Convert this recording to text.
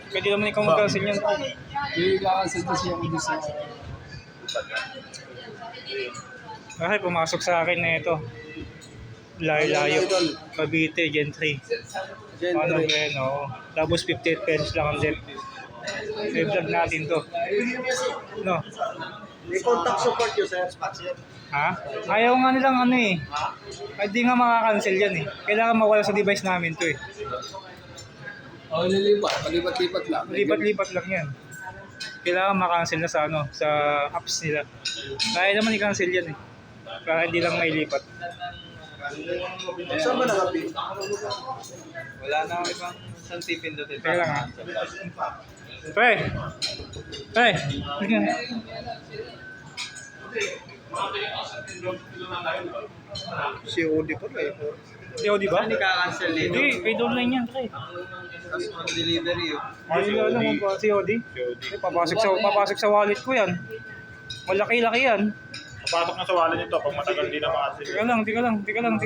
Pwede naman ikaw mag-cancel yan. I-cancel kasi ako dito sa... Bakit pumasok sa akin na ito? Layo-layo. Cavite, Gen 3. Ano yan, oo. Tapos 58 pesos lang ang debt. I-vlog natin to. No? May contact support yun, sir. Ha? Ayaw nga nilang ano eh. Ay di nga makakancel yan eh. Kailangan mawala sa device namin to eh. Oo, lilipat. Palipat-lipat lang. Lipat-lipat lang yan. Kailangan makancel na sa ano, sa apps nila. Kaya naman i-cancel yan eh. Para hindi lang mailipat. Saan ba nakapin? Wala na akong ibang isang tipin doon. Teka lang ha. Pre! Pre! COD pa rin. Yo, di ba? Hindi ka-cancel dito. Hindi, paid online yan, pre. Tapos on delivery yun. Ay, ano mo ba, COD? Eh, papasok sa wallet ko yan. Malaki-laki yan. Papasok na sa wallet nito pag matagal din na makasin. Teka lang.